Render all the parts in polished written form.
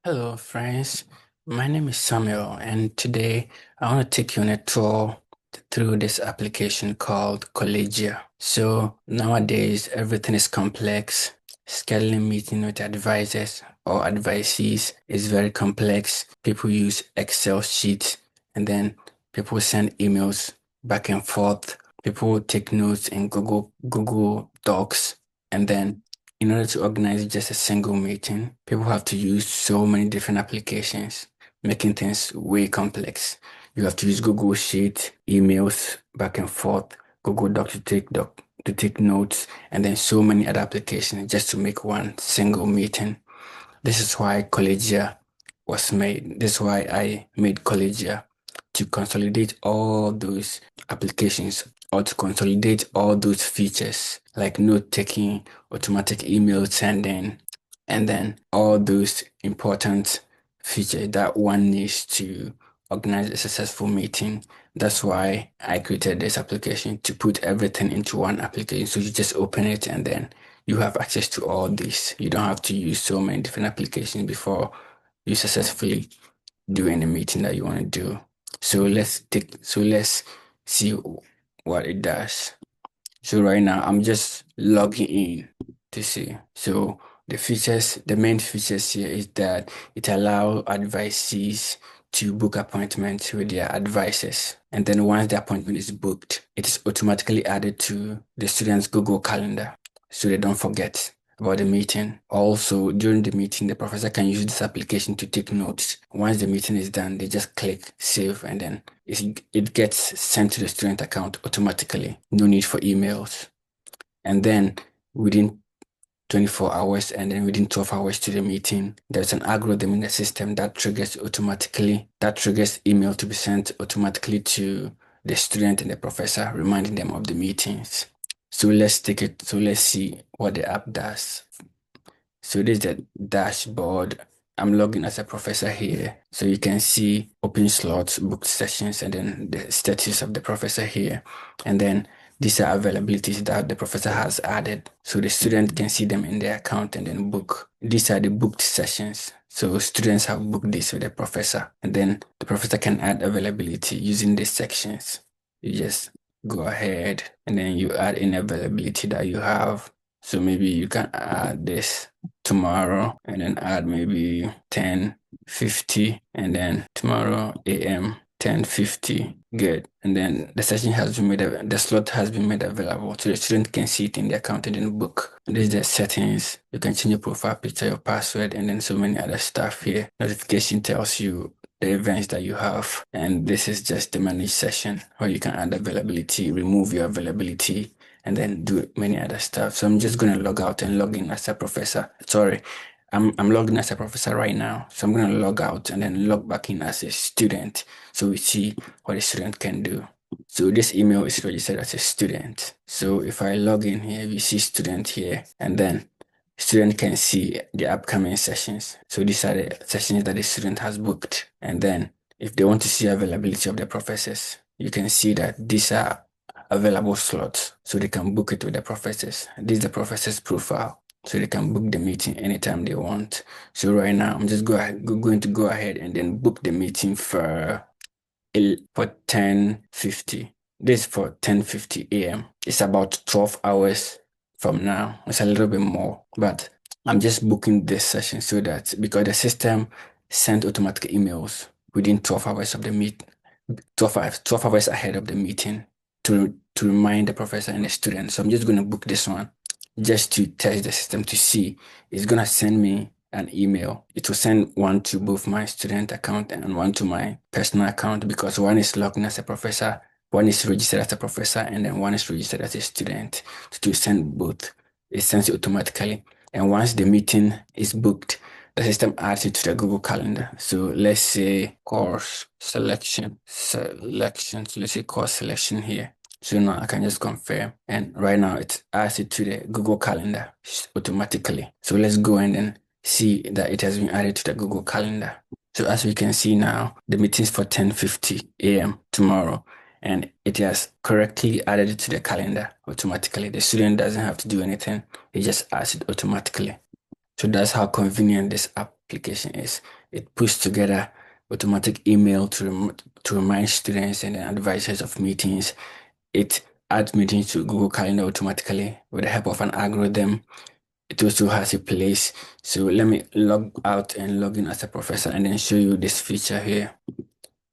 Hello, friends. My name is Samuel, and today I want to take you on a tour through this application called Collegia. So nowadays, everything is complex. Scheduling meeting with advisors or advisees is very complex. People use Excel sheets, and then people send emails back and forth. People take notes in Google Docs, and then in order to organize just a single meeting, people have to use so many different applications, making things way complex. You have to use Google Sheet, emails back and forth, Google Docs to take notes, and then so many other applications just to make one single meeting. This is why Collegia was made. This is why I made Collegia to consolidate all those applications or to consolidate all those features like note taking, automatic email sending, and then all those important features that one needs to organize a successful meeting. That's why I created this application to put everything into one application. So you just open it and then you have access to all this. You don't have to use so many different applications before you successfully do any meeting that you want to do. So let's see what it does. So right now I'm just logging in to see. So the main features here is that it allows advisees to book appointments with their advisors. And then once the appointment is booked, it is automatically added to the student's Google Calendar so they don't forget about the meeting. Also, during the meeting, the professor can use this application to take notes. Once the meeting is done, they just click save and then it gets sent to the student account automatically. No need for emails. And then within 24 hours and then within 12 hours to the meeting, there's an algorithm in the system that triggers email to be sent automatically to the student and the professor, reminding them of the meetings. So let's see what the app does. So this is the dashboard. I'm logging as a professor here. So you can see open slots, booked sessions, and then the status of the professor here. And then these are availabilities that the professor has added. So the student can see them in their account and then book. These are the booked sessions. So students have booked this with the professor. And then the professor can add availability using these sections. You just go ahead and then you add any availability that you have. So maybe you can add this tomorrow and then add maybe 10:50 and then tomorrow AM 10:50. Good. And then the slot has been made available so the student can see it in the account and then book. This is the settings. You can change your profile picture, your password, and then so many other stuff here. Notification tells you the events that you have. And this is just the manage session where you can add availability, remove your availability, and then do many other stuff. So I'm just gonna log out and log in as a professor. Sorry, I'm logged in as a professor right now. So I'm gonna log out and then log back in as a student. So we see what a student can do. So this email is registered as a student. So if I log in here, we see student here, and then student can see the upcoming sessions. So these are the sessions that the student has booked. And then if they want to see availability of the professors, you can see that these are available slots. So they can book it with the professors. This is the professor's profile. So they can book the meeting anytime they want. So right now, I'm just going to go ahead and then book the meeting for 10:50. This is for 10:50 a.m. It's about 12 hours from now. It's a little bit more, but I'm just booking this session so that because the system sent automatic emails within 12 hours of the meet, 12 hours ahead of the meeting to remind the professor and the student. So I'm just going to book this one just to test the system to see. It's going to send me an email. It will send one to both my student account and one to my personal account because one is logged in as a professor, one is registered as a professor, and then one is registered as a student. To send both, it sends it automatically. And once the meeting is booked, the system adds it to the Google Calendar. So let's say course selection. So let's say course selection here. So now I can just confirm. And right now it adds it to the Google Calendar automatically. So let's go and then see that it has been added to the Google Calendar. So as we can see now, the meeting is for 10:50 a.m. tomorrow. And it has correctly added it to the calendar automatically. The student doesn't have to do anything. It just adds it automatically. So that's how convenient this application is. It puts together automatic email to remind students and advisors of meetings. It adds meetings to Google Calendar automatically with the help of an algorithm. It also has a place. So let me log out and log in as a professor and then show you this feature here.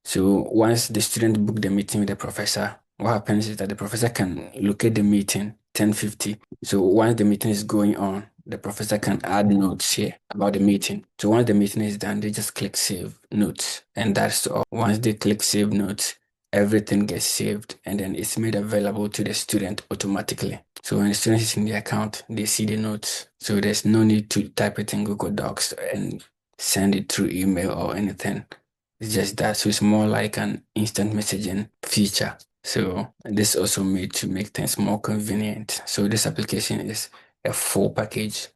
So once the student book the meeting with the professor, what happens is that the professor can locate the meeting 10:50. So once the meeting is going on, the professor can add notes here about the meeting. So once the meeting is done, they just click save notes, and that's all. Once they click save notes, everything gets saved and then it's made available to the student automatically. So when the student is in the account, they see the notes. So there's no need to type it in Google Docs and send it through email or anything. It's just that. So it's more like an instant messaging feature. So this also made to make things more convenient. So this application is a full package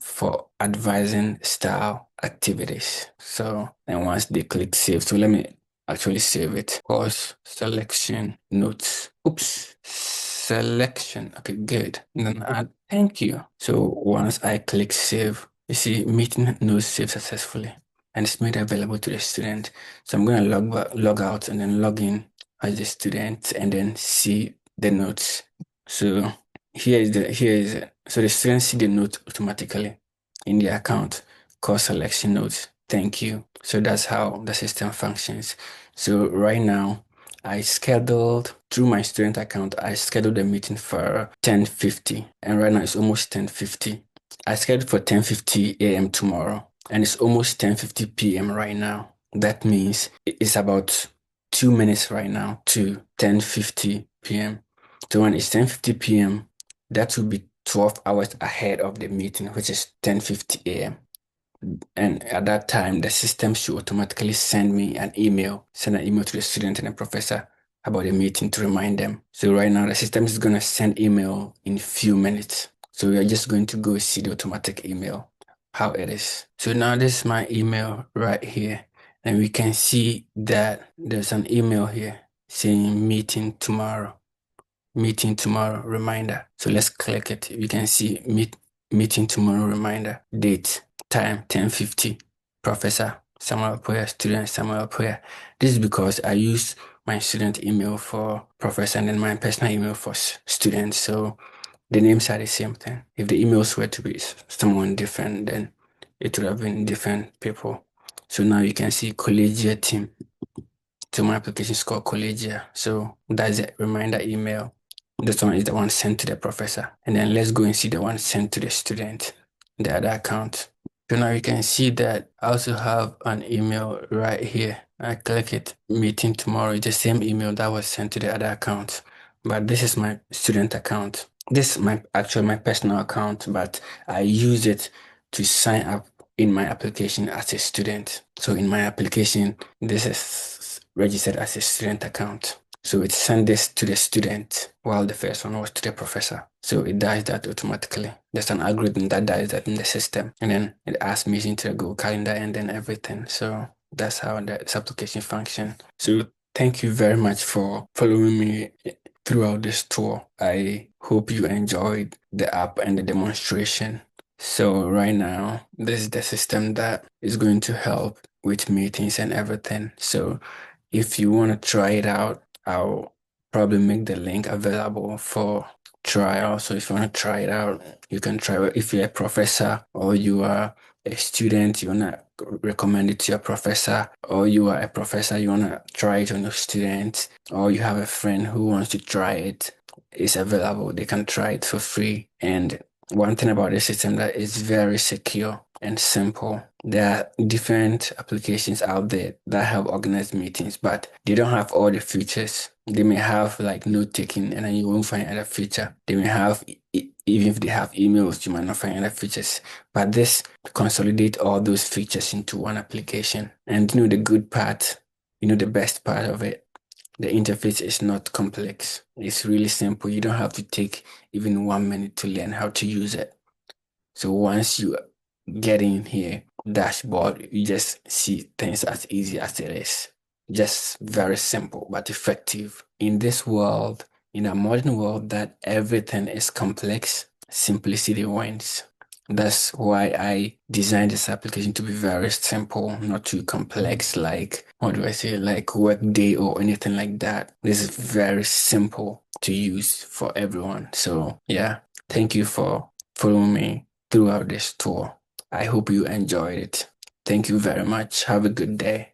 for advising style activities. So and once they click save, so let me actually save it. Course selection notes. Oops. Selection. Okay, good. And then add thank you. So once I click save, you see meeting notes saved successfully and it's made available to the student. So I'm going to log out and then log in as the student and then see the notes. So so the students see the note automatically in the account. Course selection notes. Thank you. So that's how the system functions. So right now I scheduled through my student account, I scheduled a meeting for 10:50 and right now it's almost 10:50. I scheduled for 10:50 a.m. tomorrow and it's almost 10:50 p.m. right now. That means it's about 2 minutes right now to 10:50 p.m. So when it's 10:50 p.m., that will be 12 hours ahead of the meeting, which is 10:50 a.m. And at that time, the system should automatically send an email to the student and the professor about the meeting to remind them. So right now, the system is going to send email in a few minutes. So we are just going to go see the automatic email, how it is. So now this is my email right here. And we can see that there's an email here saying meeting tomorrow reminder. So let's click it. We can see meeting tomorrow reminder, date, time 10:50. Professor Samuel Poya, student Samuel Poya. This is because I use my student email for professor and then my personal email for students. So the names are the same thing. If the emails were to be someone different, then it would have been different people. So now you can see Collegia team. So my application is called Collegia. So that's a reminder email. This one is the one sent to the professor. And then let's go and see the one sent to the student, the other account. So now you can see that I also have an email right here. I click it, meeting tomorrow. It's the same email that was sent to the other account. But this is my student account. This is my personal account, but I use it to sign up in my application as a student. So in my application, this is registered as a student account. So it sends this to the student while the first one was to the professor. So it does that automatically. There's an algorithm that does that in the system. And then it adds me into the Google Calendar and then everything. So that's how this application functions. So thank you very much for following me throughout this tour. I hope you enjoyed the app and the demonstration. So right now, this is the system that is going to help with meetings and everything. So if you want to try it out, I'll probably make the link available for trial. So if you want to try it out, you can try it. If you're a professor or you are a student, you want to recommend it to your professor, or you are a professor, you want to try it on your students, or you have a friend who wants to try it, it's available. They can try it for free. And one thing about this system that is very secure and simple. There are different applications out there that help organize meetings, but they don't have all the features. They may have like note taking and then you won't find other feature. They may have, even if they have emails, you might not find other features. But this consolidate all those features into one application. And the good part, the best part of it, the interface is not complex. It's really simple. You don't have to take even 1 minute to learn how to use it. So once you get in here, dashboard, you just see things as easy as it is. Just very simple but effective. In this world, in a modern world that everything is complex, simplicity wins. That's why I designed this application to be very simple, not too complex, like, what do I say, like Workday or anything like that. This is very simple to use for everyone. So, yeah, thank you for following me throughout this tour. I hope you enjoyed it. Thank you very much. Have a good day.